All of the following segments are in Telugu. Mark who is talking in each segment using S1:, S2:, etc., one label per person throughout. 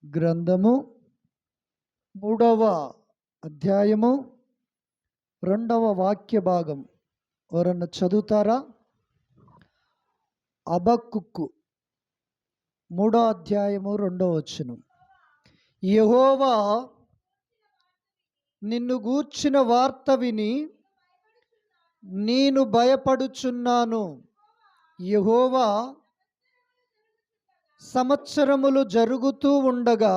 S1: గ్రంథము 3వ అధ్యాయము 2వ వాక్య భాగం ఎవరన్నా చదువుతారా? హబక్కూకు 3వ అధ్యాయము 2వ వచనం. యెహోవా నిన్ను గూర్చిన వార్త విని నేను భయపడుచున్నాను. యెహోవా సంవత్సరములు జరుగుతూ ఉండగా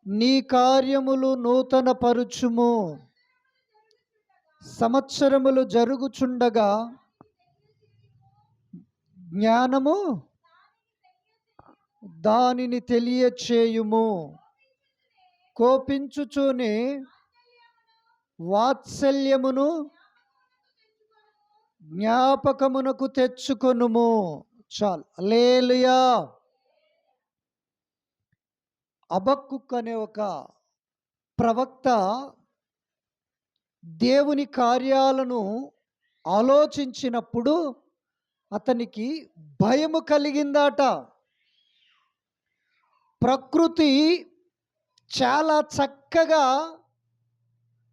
S1: నీ కార్యములు నూతన పరుచుము. సంవత్సరములు జరుగుచుండగా జ్ఞానము దానిని తెలియచేయుము. కోపించుచూనే వాత్సల్యమును జ్ఞాపకమునకు తెచ్చుకొనుము. చాలు. హల్లెలూయా. హబక్కూకు అనే ఒక ప్రవక్త దేవుని కార్యాలను ఆలోచించినప్పుడు అతనికి భయము కలిగిందట. ప్రకృతి చాలా చక్కగా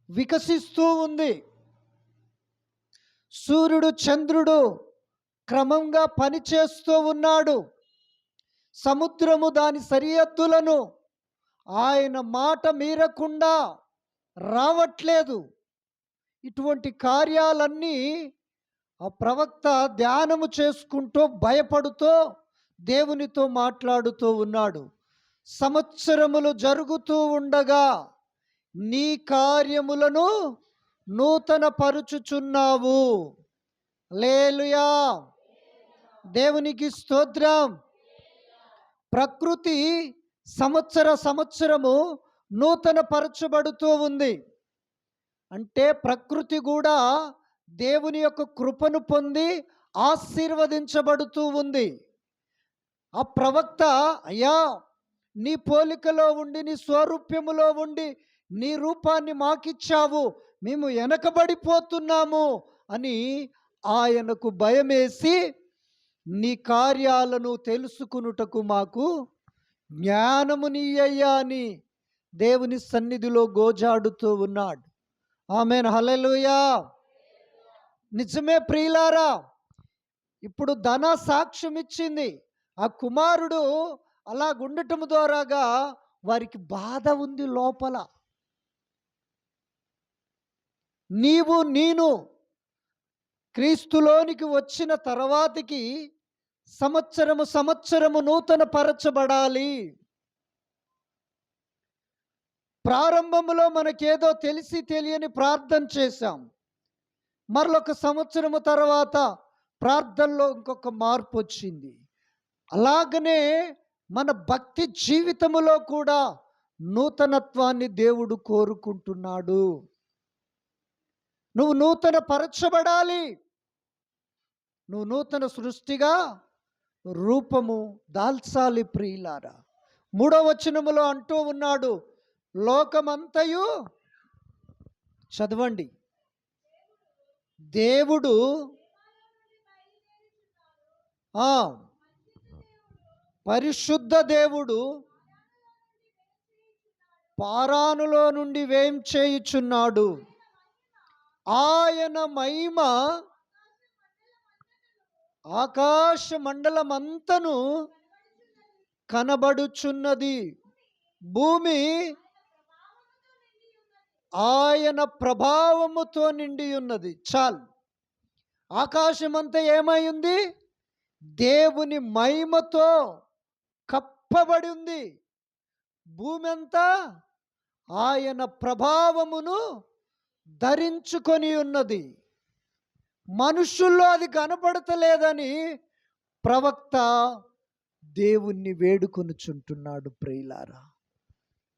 S1: వికసిస్తూ ఉంది. సూర్యుడు చంద్రుడు క్రమంగా పనిచేస్తూ ఉన్నాడు. సముద్రము దాని సరిహద్దులను ఆయన మాట మీరకుండా రావట్లేదు. ఇటువంటి కార్యాలన్నీ ఆ ప్రవక్త ధ్యానము చేసుకుంటూ భయపడుతూ దేవునితో మాట్లాడుతూ ఉన్నాడు. సంవత్సరములు జరుగుతూ ఉండగా నీ కార్యములను నూతన పరుచుచున్నావు. హల్లెలూయా. దేవునికి స్తోత్రం. ప్రకృతి సంవత్సరము నూతన పరచబడుతూ ఉంది. అంటే ప్రకృతి కూడా దేవుని యొక్క కృపను పొంది ఆశీర్వదించబడుతూ ఉంది. ఆ ప్రవక్త, అయ్యా నీ పోలికలో ఉండి నీ స్వరూప్యములో ఉండి నీ రూపాన్ని మాకిచ్చావు, మేము వెనకబడిపోతున్నాము అని ఆయనకు భయమేసి నీ కార్యాలను తెలుసుకునుటకు మాకు జ్ఞానమునియ్యయ్యా అని దేవుని సన్నిధిలో గోజాడుతూ ఉన్నాడు. ఆమేన్. హల్లెలూయా. నిజమే ప్రియులారా. ఇప్పుడు ధన సాక్ష్యం ఇచ్చింది. ఆ కుమారుడు అలా గుండటం ద్వారాగా వారికి బాధ ఉంది లోపల. నీవు నేను క్రీస్తులోనికి వచ్చిన తర్వాతకి సంవత్సరము నూతన పరచబడాలి. ప్రారంభంలో మనకేదో తెలిసి తెలియని ప్రార్థన చేశాం. మరొక సంవత్సరము తర్వాత ప్రార్థనలో ఇంకొక మార్పు వచ్చింది. అలాగనే మన భక్తి జీవితములో కూడా నూతనత్వాన్ని దేవుడు కోరుకుంటున్నాడు. నువ్వు నూతన పరచబడాలి. నువ్వు నూతన సృష్టిగా రూపము దాల్చాలి ప్రియులారా. 3వ వచనములో అంటూ ఉన్నాడు, లోకమంతయు చదవండి. దేవుడు పరిశుద్ధ దేవుడు పారానులో నుండి వేం చేయుచున్నాడు. ఆయన మహిమ ఆకాశ మండలమంతను కనబడుచున్నది. భూమి ఆయన ప్రభావముతో నిండి ఉన్నది. చాలు. ఆకాశమంతా ఏమై ఉంది? దేవుని మహిమతో కప్పబడి ఉంది. భూమి అంతా ఆయన ప్రభావమును ధరించుకొని ఉన్నది. మనుషుల్లో అది కనపడతలేదని ప్రవక్త దేవుణ్ణి వేడుకొనుచుంటున్నాడు. ప్రియులారా,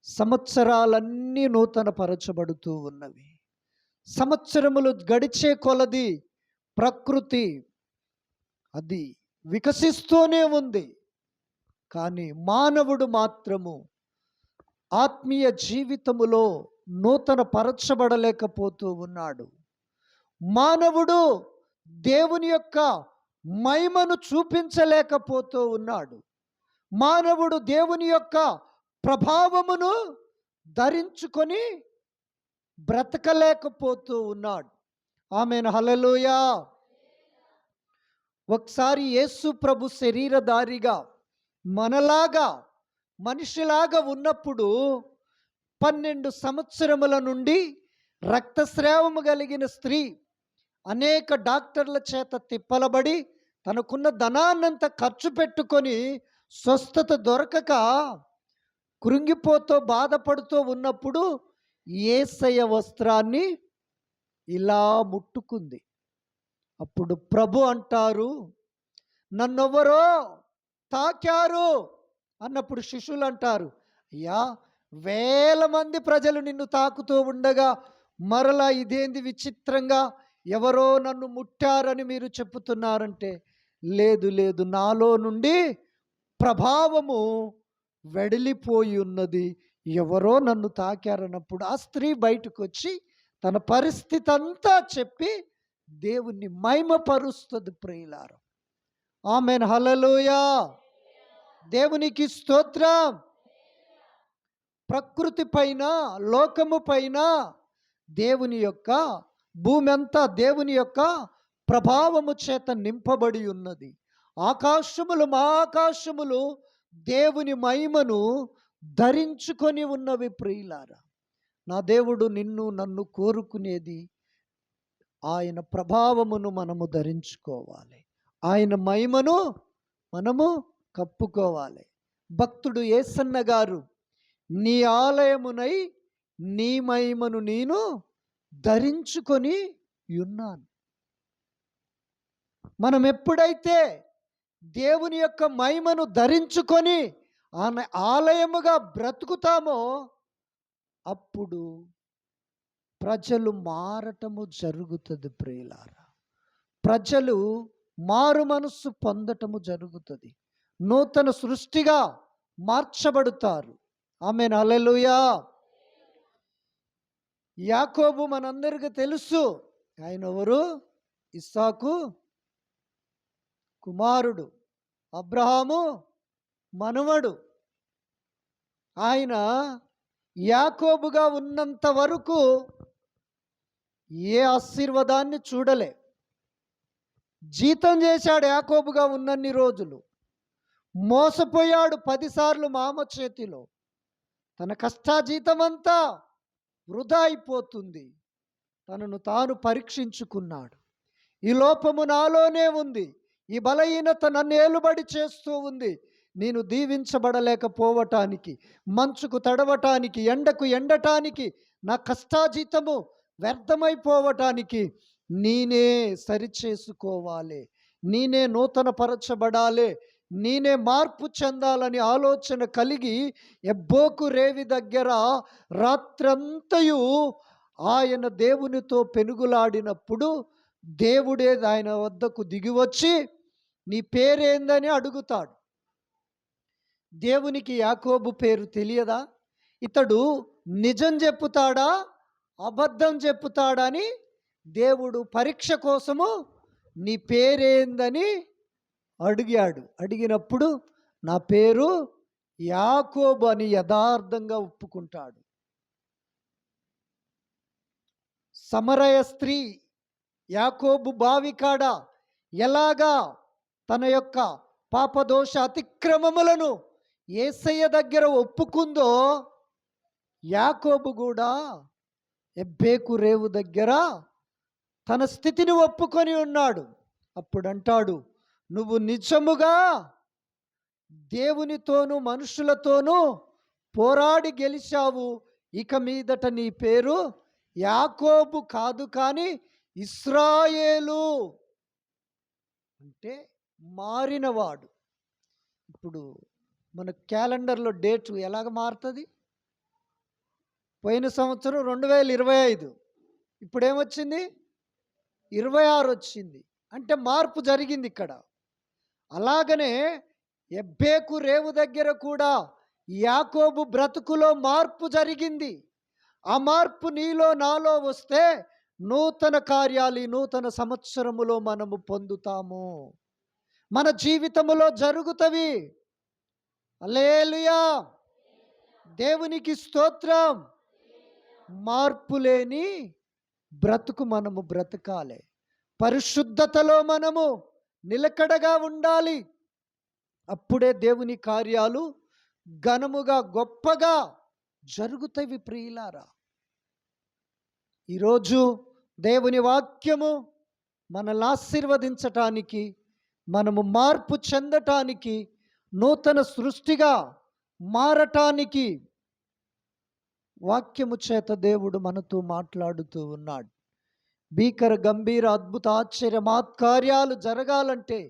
S1: సంవత్సరాలన్నీ నూతన పరచబడుతూ ఉన్నవి. సంవత్సరములు గడిచే కొలది ప్రకృతి అది వికసిస్తూనే ఉంది. కానీ మానవుడు మాత్రము ఆత్మీయ జీవితములో నూతన పరచబడలేకపోతూ ఉన్నాడు. మానవుడు దేవుని యొక్క మహిమను చూపించలేకపోతూ ఉన్నాడు. మానవుడు దేవుని యొక్క ప్రభావమును ధరించుకొని బ్రతకలేకపోతూ ఉన్నాడు. ఆమేన్, హల్లెలూయా. ఒకసారి యేసు ప్రభు శరీరధారిగా మనలాగా మనిషిలాగా ఉన్నప్పుడు 12 సంవత్సరముల నుండి రక్తస్రావము కలిగిన స్త్రీ అనేక డాక్టర్ల చేత తిప్పలబడి తనకున్న ధనాన్నంతా ఖర్చు పెట్టుకొని స్వస్థత దొరకక కృంగిపోతూ బాధపడుతూ ఉన్నప్పుడు యేసయ్య వస్త్రాన్ని ఇలా ముట్టుకుంది. అప్పుడు ప్రభు అంటారు, నన్నెవరో తాకారు అన్నప్పుడు శిష్యులు అంటారు, అయ్యా, వేల మంది ప్రజలు నిన్ను తాకుతూ ఉండగా మరలా ఇదేంది విచిత్రంగా ఎవరో నన్ను ముట్టారని మీరు చెప్పుతున్నారంటే, లేదు లేదు, నాలో నుండి ప్రభావము వెడలిపోయి ఉన్నది, ఎవరో నన్ను తాకారన్నప్పుడు ఆ స్త్రీ బయటకు వచ్చి తన పరిస్థితి అంతా చెప్పి దేవుణ్ణి మహిమపరుస్తుంది. ప్రియులారా, ఆమేన్, హల్లెలూయా. దేవునికి స్తోత్రం. ప్రకృతి పైన, లోకము పైన దేవుని యొక్క భూమి అంతా దేవుని యొక్క ప్రభావము చేత నింపబడి ఉన్నది. ఆకాశములు మహాకాశములు దేవుని మహిమను ధరించుకొని ఉన్నవి. ప్రియులారా, నా దేవుడు నిన్ను నన్ను కోరుకునేది ఆయన ప్రభావమును మనము ధరించుకోవాలి, ఆయన మహిమను మనము కప్పుకోవాలి. భక్తుడు యేసన్న గారు, నీ ఆలయమునై నీ మహిమను నేను ధరించుకొని ఉన్నాను. మనం ఎప్పుడైతే దేవుని యొక్క మహిమను ధరించుకొని ఆయన ఆలయముగా బ్రతుకుతామో అప్పుడు ప్రజలు మారటము జరుగుతుంది. ప్రియులారా, ప్రజలు మారు మనస్సు పొందటము జరుగుతుంది, నూతన సృష్టిగా మార్చబడతారు. ఆమేన్, హల్లెలూయా. యాకోబు మనందరికీ తెలుసు, ఆయన ఎవరు? ఇస్సాకు కుమారుడు, అబ్రహాము మనవడు. ఆయన యాకోబుగా ఉన్నంత వరకు ఏ ఆశీర్వాదాన్ని చూడలే. జీతం చేశాడు యాకోబుగా ఉన్నన్ని రోజులు, మోసపోయాడు 10 సార్లు మామ చేతిలో. తన కష్టాజీతం అంతా వృధా అయిపోతుంది. తనను తాను పరీక్షించుకున్నాడు. ఈ లోపము నాలోనే ఉంది, ఈ బలహీనత నన్ను ఏలుబడి చేస్తూ ఉంది. నేను దీవించబడలేకపోవటానికి, మంచుకు తడవటానికి, ఎండకు ఎండటానికి, నా కష్టాజీతము వ్యర్థమైపోవటానికి నేనే సరిచేసుకోవాలి, నేనే నూతన పరచబడాలి, నేనే మార్పు చెందాలని ఆలోచన కలిగి ఎబ్బోకు రేవి దగ్గర రాత్రంతయు ఆయన దేవునితో పెనుగులాడినప్పుడు దేవుడే ఆయన వద్దకు దిగివచ్చి నీ పేరేందని అడుగుతాడు. దేవునికి యాకోబు పేరు తెలియదా? ఇతడు నిజం చెప్పుతాడా అబద్ధం చెప్పుతాడా అని దేవుడు పరీక్ష కోసము నీ పేరేందని అడిగాడు. అడిగినప్పుడు నా పేరు యాకోబు అని యథార్థంగా ఒప్పుకుంటాడు. సమరయ స్త్రీ యాకోబు బావికాడ ఎలాగా తన యొక్క పాపదోష అతిక్రమములను యేసయ్య దగ్గర ఒప్పుకుందో, యాకోబు కూడా ఎబ్బేకు రేవు దగ్గర తన స్థితిని ఒప్పుకొని ఉన్నాడు. అప్పుడు అంటాడు, నువ్వు నిజముగా దేవునితోనూ మనుషులతోనూ పోరాడి గెలిచావు, ఇక మీదట నీ పేరు యాకోబు కాదు కానీ ఇశ్రాయేలు, అంటే మారినవాడు. ఇప్పుడు మన క్యాలెండర్లో డేట్ ఎలాగ మారుతుంది? పోయిన సంవత్సరం 2025, ఇప్పుడేమొచ్చింది? 26 వచ్చింది. అంటే మార్పు జరిగింది ఇక్కడ. అలాగనే ఎబ్బేకు రేవు దగ్గర కూడా యాకోబు బ్రతుకులో మార్పు జరిగింది. ఆ మార్పు నీలో నాలో వస్తే నూతన కార్యాలు ఈ నూతన సంవత్సరములో మనము పొందుతాము, మన జీవితములో జరుగుతవి. హల్లెలూయా. దేవునికి స్తోత్రం. మార్పు లేని బ్రతుకు మనము బ్రతకాలి. పరిశుద్ధతలో మనము నిలకడగా ఉండాలి. అప్పుడే దేవుని కార్యాలు ఘనముగా గొప్పగా జరుగుతాయి ప్రియులారా. ఈరోజు దేవుని వాక్యము మనల్ని ఆశీర్వదించటానికి, మనము మార్పు చెందటానికి, నూతన సృష్టిగా మారటానికి వాక్యము చేత దేవుడు మనతో మాట్లాడుతూ ఉన్నాడు. భీకర గంభీర అద్భుత ఆశ్చర్య మహత్కార్యాలు జరగాలంటే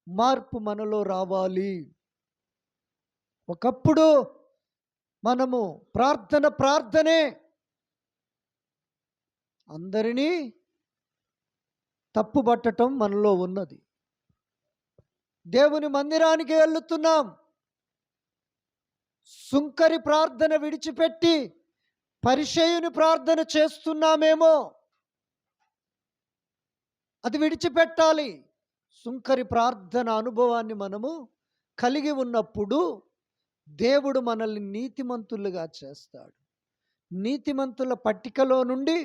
S1: మార్పు మనలో రావాలి. ఒకప్పుడు మనము ప్రార్థనే అందరినీ తప్పుబట్టడం మనలో ఉన్నది. దేవుని మందిరానికి వెళ్తున్నాం, సుంకరి ప్రార్థన విడిచిపెట్టి పరిచయుని ప్రార్థన చేస్తున్నామేమో. అది విడిచిపెట్టాలి. సుంకరి ప్రార్థన అనుభవాన్ని మనము కలిగి ఉన్నప్పుడు దేవుడు మనల్ని నీతిమంతులుగా చేస్తాడు. నీతిమంతుల పట్టికలో నుండి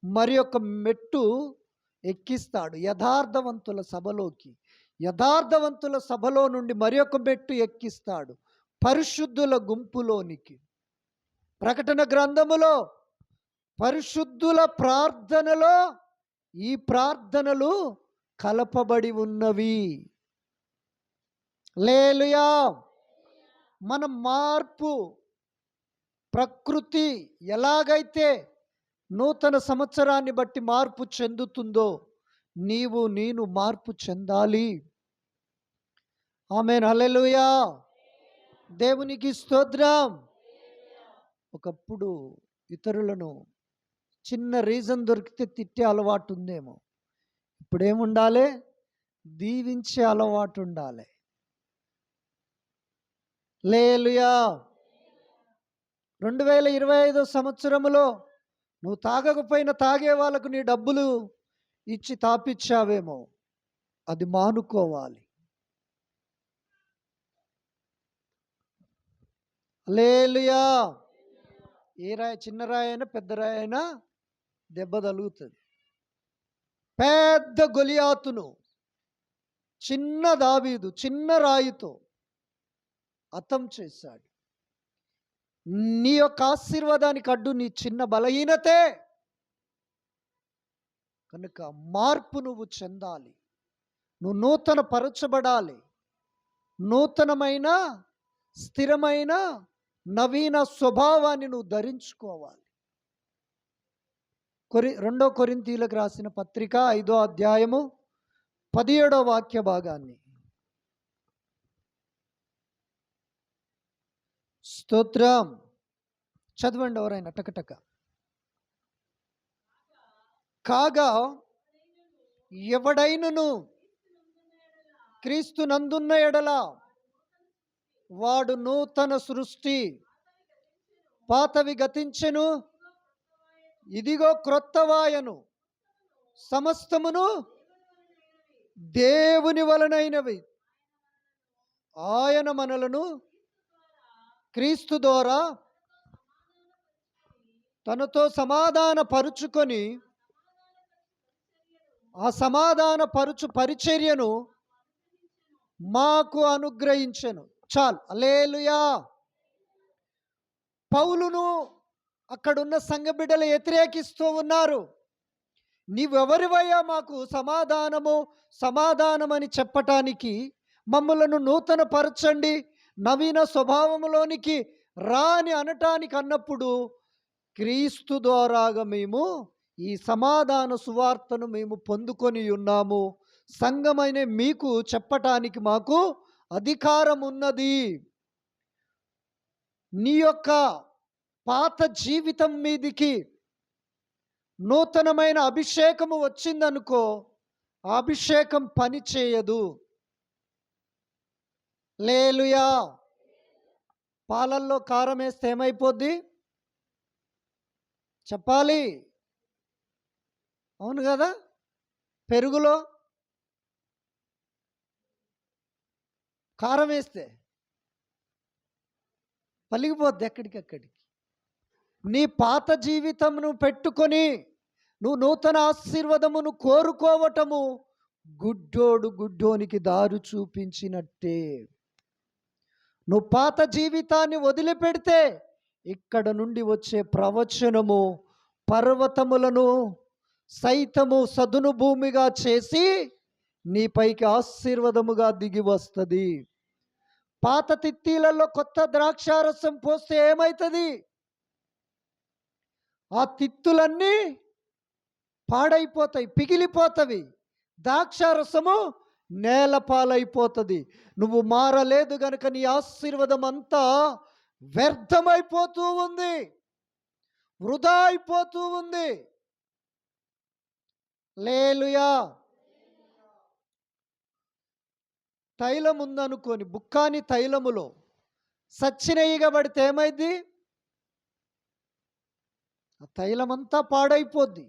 S1: మరి ఒక మెట్టు ఎక్కిస్తాడు యథార్థవంతుల సభలోకి. యథార్థవంతుల సభలో నుండి మరి ఒక మెట్టు ఎక్కిస్తాడు పరిశుద్ధుల గుంపులోనికి. ప్రకటన గ్రంథములో పరిశుద్ధుల ప్రార్థనలో ఈ ప్రార్థనలు కలపబడి ఉన్నవి. హల్లెలూయా. మన మార్పు ప్రకృతి ఎలాగైతే నూతన సంవత్సరాన్ని బట్టి మార్పు చెందుతుందో నీవు నేను మార్పు చెందాలి. ఆమేన్. హల్లెలూయా. దేవునికి స్తోత్రం. ఒకప్పుడు ఇతరులను చిన్న రీజన్ దొరికితే తిట్టే అలవాటు ఉందేమో. ఇప్పుడేముండాలి? దీవించే అలవాటు ఉండాలి. హల్లెలూయా. 2025 సంవత్సరములో నువ్వు తాగకపోయినా తాగే వాళ్ళకు నీ డబ్బులు ఇచ్చి తాపిచ్చావేమో, అది మానుకోవాలి. హల్లెలూయా. ఏ రాయి, చిన్న రాయి అయినా పెద్ద రాయి అయినా దెబ్బ తగులుతుంది. పెద్ద గొలియాతును చిన్న దావీదు చిన్న రాయితో హతం చేశాడు. నీ యొక్క ఆశీర్వాదానికి అడ్డు నీ చిన్న బలహీనతే. కనుక మార్పు నువ్వు చెందాలి. నువ్వు నూతన పరచబడాలి. నూతనమైన స్థిరమైన నవీన స్వభావాన్ని నువ్వు ధరించుకోవాలి. 2 కొరింథీయులకు రాసిన పత్రిక 5వ అధ్యాయము 17వ వాక్య భాగాన్ని. స్తోత్రం. చదవండి ఎవరైనా టకటక. కాగా ఎవడైనను క్రీస్తు నందున్న ఎడల వాడు నూతన సృష్టి, పాతవి గతించెను, ఇదిగో క్రొత్తవాయను, సమస్తమును దేవుని వలనైనవి. ఆయన మనలను క్రీస్తు ద్వారా తనతో సమాధాన పరుచుకొని ఆ సమాధాన పరుచు పరిచర్యను మాకు అనుగ్రహించెను. చాలు. హల్లెలూయా. పౌలును అక్కడున్న సంఘ బిడ్డలు వ్యతిరేకిస్తూ ఉన్నారు. నీవెవరివయ్యా మాకు సమాధానమని చెప్పటానికి? మమ్మలను నూతన పరచండి, నవీన స్వభావములోనికి రాని అనటానికి అన్నప్పుడు క్రీస్తు ద్వారాగా మేము ఈ సమాధాన సువార్తను మేము పొందుకొని ఉన్నాము. సంఘమైన మీకు చెప్పటానికి మాకు అధికారం ఉన్నది. నీ యొక్క పాత జీవితం మీదికి నూతనమైన అభిషేకము వచ్చిందనుకో, ఆ అభిషేకం పని చేయదు. హల్లెలూయా. పాలల్లో కారం వేస్తే ఏమైపోద్ది చెప్పాలి? అవును కదా. పెరుగులో కారం వేస్తే పలిగిపోద్ది ఎక్కడికక్కడికి. నీ పాత జీవితమును పెట్టుకొని నువ్వు నూతన ఆశీర్వాదమును కోరుకోవటము గుడ్డోడు గుడ్డోనికి దారి చూపించినట్టే. నువ్వు పాత జీవితాన్ని వదిలిపెడితే ఇక్కడ నుండి వచ్చే ప్రవచనము పర్వతములను సైతము సదును భూమిగా చేసి నీపైకి ఆశీర్వాదముగా దిగి వస్తుంది. పాత తిత్తీలలో కొత్త ద్రాక్షారసం పోస్తే ఏమవుతుంది? ఆ తిత్తులన్నీ పాడైపోతాయి, పిగిలిపోతవి. ద్రాక్షారసము నేల పాలైపోతుంది. నువ్వు మారలేదు గనుక నీ ఆశీర్వాదం అంతా వ్యర్థమైపోతూ ఉంది, వృధా అయిపోతూ ఉంది. హల్లెలూయా. తైలం ఉందనుకోని బుక్కాని తైలములో సచ్చిన ఈగ పడితే ఏమైంది? ఆ తైలమంతా పాడైపోద్ది.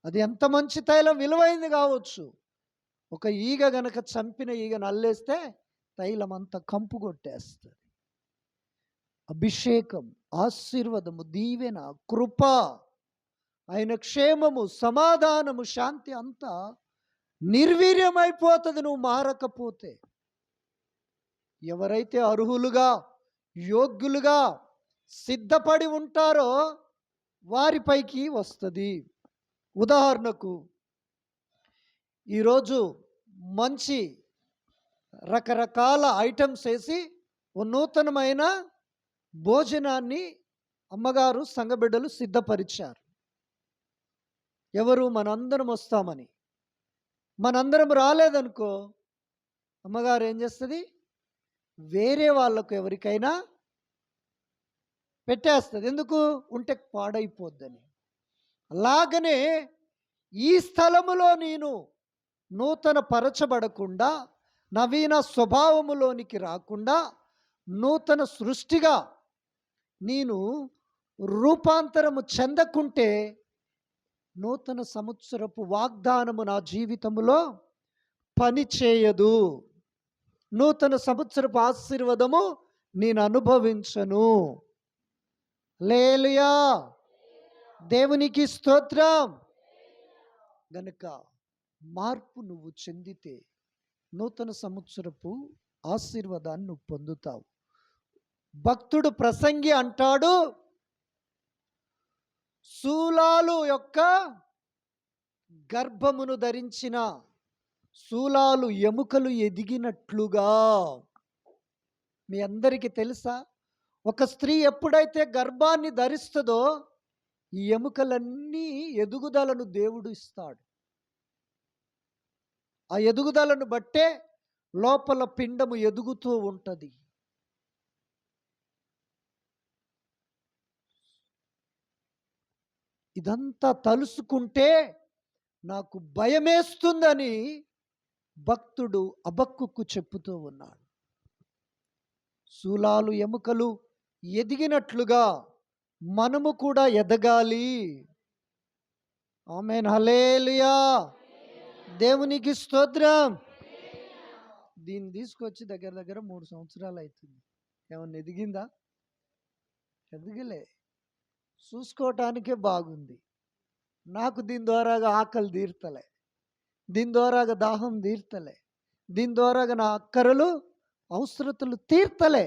S1: అది ఎంత మంచి తైలం, విలువైంది కావచ్చు. ఒక ఈగ గనక చంపిన ఈగను అల్లేస్తే తైలం అంతా కంపు కొట్టేస్తుంది. అభిషేకం, ఆశీర్వాదము, దీవెన, కృప, ఆయన క్షేమము, సమాధానము, శాంతి అంతా నిర్వీర్యమైపోతుంది నువ్వు మారకపోతే. ఎవరైతే అర్హులుగా యోగ్యులుగా సిద్ధపడి ఉంటారో వారిపైకి వస్తుంది. ఉదాహరణకు ఈరోజు మంచి రకరకాల ఐటమ్స్ వేసి ఓ నూతనమైన భోజనాన్ని అమ్మగారు సంఘబిడ్డలు సిద్ధపరిచారు. ఎవరు? మనందరం వస్తామని. మనందరం రాలేదనుకో అమ్మగారు ఏం చేస్తుంది? వేరే వాళ్ళకు ఎవరికైనా పెట్టేస్తుంది. ఎందుకు? ఉంటే పాడైపోద్దని. అలాగనే ఈ స్థలములో నేను నూతన పరచబడకుండా, నవీన స్వభావములోనికి రాకుండా, నూతన సృష్టిగా నేను రూపాంతరము చెందకుంటే నూతన సంవత్సరపు వాగ్దానము నా జీవితములో పని చేయదు. నూతన సంవత్సరపు ఆశీర్వాదము నేను అనుభవించను. హల్లెలూయా. దేవునికి స్తోత్రం. గనుక మార్పు నువ్వు చెందితే నూతన సంవత్సరపు ఆశీర్వాదాన్ని నువ్వు పొందుతావు. భక్తుడు ప్రసంగి అంటాడు, శూలాలు యొక్క గర్భమును ధరించిన శూలాలు ఎముకలు ఎదిగినట్లుగా. మీ అందరికీ తెలుసా? ఒక స్త్రీ ఎప్పుడైతే గర్భాన్ని ధరిస్తుందో ఈ ఎముకలన్నీ ఎదుగుదలను దేవుడు ఇస్తాడు. ఆ ఎదుగుదలను బట్టే లోపల పిండము ఎదుగుతూ ఉంటుంది. ఇదంతా తలుసుకుంటే నాకు భయమేస్తుందని భక్తుడు హబక్కూకు చెప్పుతూ ఉన్నాడు. శూలాలు ఎముకలు ఎదిగినట్లుగా మనము కూడా ఎదగాలి. ఆమేన్. హల్లెలూయా. దేవునికి స్తోత్రం. దీన్ని తీసుకొచ్చి దగ్గర దగ్గర 3 సంవత్సరాలు అవుతుంది. ఏమన్నా ఎదిగిందా? ఎదగలే. చూసుకోవటానికే బాగుంది. నాకు దీని ద్వారాగా ఆకలి తీర్తలే, దీని ద్వారాగా దాహం తీర్తలే, దీని ద్వారాగా నా అక్కరలు అవసరతలు తీర్తలే.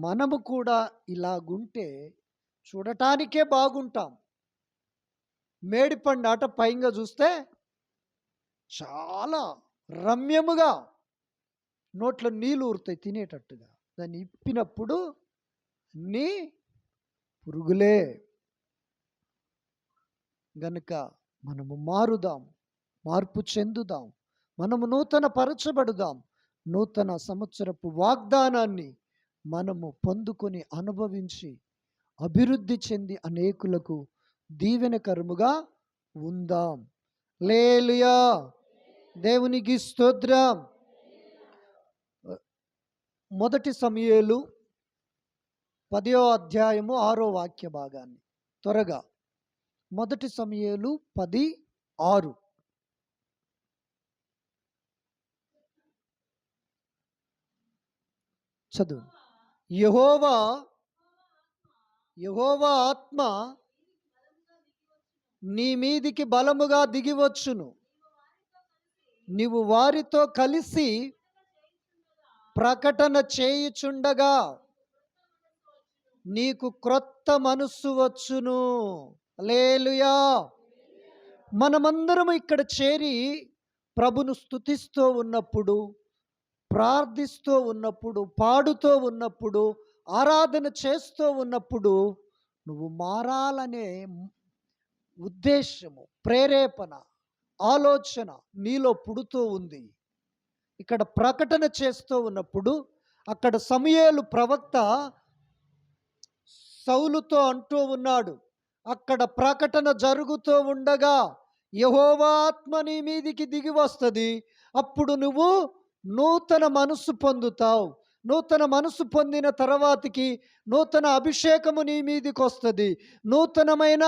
S1: మనము కూడా ఇలాగుంటే చూడటానికే బాగుంటాం. మేడిపండు ఆట పైగా చూస్తే చాలా రమ్యముగా నోట్లో నీళ్ళు ఊరుతాయి తినేటట్టుగా. దాన్ని ఇప్పినప్పుడు అన్నీ పురుగులే. గనుక మనము మారుదాం, మార్పు చెందుదాం, మనము నూతన పరచబడుదాం. నూతన సంవత్సరపు వాగ్దానాన్ని మనము పొందుకొని అనుభవించి అభివృద్ధి చెంది అనేకులకు దీవెనకరముగా ఉందాం. హల్లెలూయా. దేవునికి స్తోత్రం. 1 సమూయేలు 10వ అధ్యాయము 6వ వాక్య భాగాన్ని త్వరగా. 1 సమూయేలు 10:6. చదువు. యెహోవా యెహోవా ఆత్మ నీ మీదికి బలముగా దిగివచ్చును. నీవు వారితో కలిసి ప్రకటన చేయుచుండగా నీకు క్రొత్త మనస్సు వచ్చును. హల్లెలూయా. మనమందరం ఇక్కడ చేరి ప్రభును స్తుతిస్తూ ఉన్నప్పుడు, ప్రార్థిస్తూ ఉన్నప్పుడు, పాడుతూ ఉన్నప్పుడు, ఆరాధన చేస్తూ ఉన్నప్పుడు నువ్వు మారాలనే ఉద్దేశము, ప్రేరేపణ, ఆలోచన నీలో పుడుతూ ఉంది. ఇక్కడ ప్రకటన చేస్తూ ఉన్నప్పుడు అక్కడ సమూయేలు ప్రవక్త సౌలుతో అంటూ ఉన్నాడు, అక్కడ ప్రకటన జరుగుతూ ఉండగా యెహోవా ఆత్మ నీ మీదికి దిగి వస్తుంది. అప్పుడు నువ్వు నూతన మనసు పొందుతావు. నూతన మనసు పొందిన తర్వాతకి నూతన అభిషేకము నీ మీదికి వస్తుంది. నూతనమైన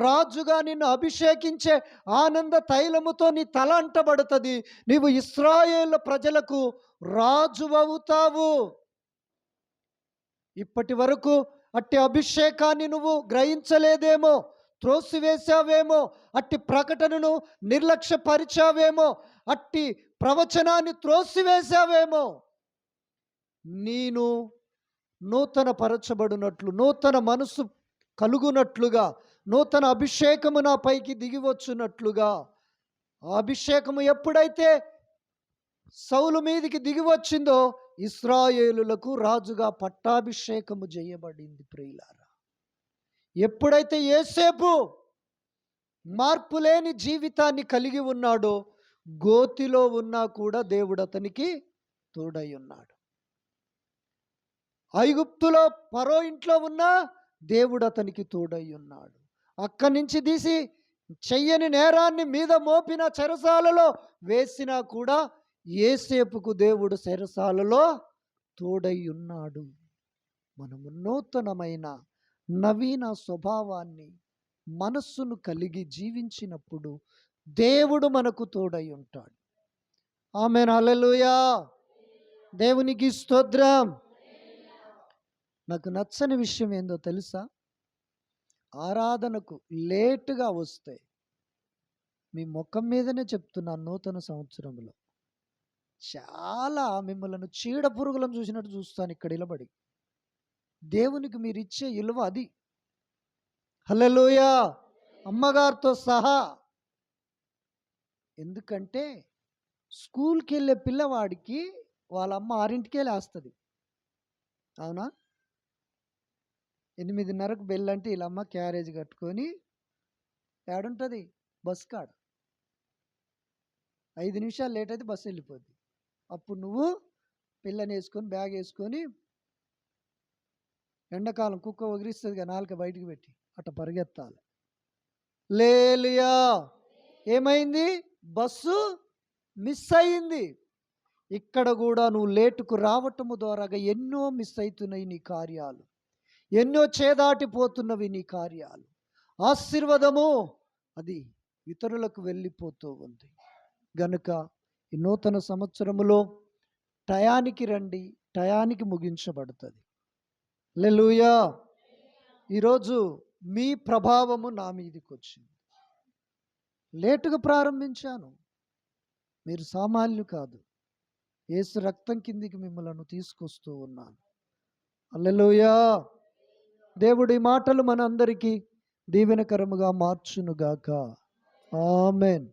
S1: రాజుగా నిన్ను అభిషేకించే ఆనంద తైలముతో నీ తల అంటబడుతుంది. నీవు ఇశ్రాయేలు ప్రజలకు రాజు అవుతావు. ఇప్పటి వరకు అట్టి అభిషేకాన్ని నువ్వు గ్రహించలేదేమో, త్రోసివేశావేమో, అట్టి ప్రకటనను నిర్లక్ష్యపరిచావేమో, అట్టి ప్రవచనాన్ని త్రోసివేశావేమో. నేను నూతన పరచబడినట్లు, నూతన మనసు కలుగునట్లుగా, నూతన అభిషేకము నా పైకి దిగివచ్చునట్లుగా, ఆ అభిషేకము ఎప్పుడైతే సౌలు మీదికి దిగి వచ్చిందో ఇశ్రాయేలులకు రాజుగా పట్టాభిషేకము చేయబడింది. ప్రియులారా, ఎప్పుడైతే యోసేపు మార్పు లేని జీవితాన్ని కలిగి ఉన్నాడో, గోతిలో ఉన్నా కూడా దేవుడు అతనికి తోడై ఉన్నాడు. ఐగుప్తులో ఫరో ఇంట్లో ఉన్నా దేవుడు అతనికి తోడై ఉన్నాడు. అక్కడి నుంచి తీసి చెయ్యని నేరాన్ని మీద మోపిన చెరసాలలో వేసినా కూడా యోసేపుకు దేవుడు చెరసాలలో తోడై ఉన్నాడు. మనము నూతనమైన నవీన స్వభావాన్ని, మనస్సును కలిగి జీవించినప్పుడు దేవుడు మనకు తోడై ఉంటాడు. ఆమేన్. హల్లెలూయా. దేవునికి స్తోత్రం. నాకు నచ్చని విషయం ఏందో తెలుసా? ఆరాధనకు లేటుగా వస్తే, మీ ముఖం మీదనే చెప్తున్నాను, నూతన సంవత్సరంలో చాలా మిమ్మల్ని చీడ పురుగులను చూసినట్టు చూస్తాను ఇక్కడ నిలబడి. దేవునికి మీరు ఇచ్చే విలువ అది. హల్లెలూయా. అమ్మగారితో సహా. ఎందుకంటే స్కూల్కి వెళ్ళే పిల్లవాడికి వాళ్ళ అమ్మ 6ంటికే లేస్తుంది. అవునా? 8:30కు బెల్లంటే వీళ్ళమ్మ క్యారేజ్ కట్టుకొని ఏడుంటుంది? బస్ కాడ. 5 నిమిషాలు లేట్ అయితే బస్సు వెళ్ళిపోద్ది. అప్పుడు నువ్వు పిల్లని వేసుకొని, బ్యాగ్ వేసుకొని, ఎండాకాలం కుక్క వగిరిస్తుందిగా నాలుక బయటికి పెట్టి అట్ట పరిగెత్తాలి. హల్లెలూయా. ఏమైంది? బస్సు మిస్ అయింది. ఇక్కడ కూడా నువ్వు లేటుకు రావటము ద్వారాగా ఎన్నో మిస్ అవుతున్నాయి నీ కార్యాలు, ఎన్నో చేదాటిపోతున్నవి నీ కార్యాలు. ఆశీర్వాదము అది ఇతరులకు వెళ్ళిపోతూ ఉంది. గనుక ఈ నూతన సంవత్సరములో టయానికి రండి, టయానికి ముగించబడుతుంది. హల్లెలూయా. ఈరోజు మీ ప్రభావము నా మీదకి వచ్చింది. లేటుగా ప్రారంభించాను. మీరు సామాన్యులు కాదు. యేసు రక్తం కిందికి మిమ్మల్ని తీసుకొస్తూ ఉన్నాను. హల్లెలూయా. దేవుడి మాటలు మనందరికీ దీవెనకరముగా మార్చునుగాక. ఆమేన్.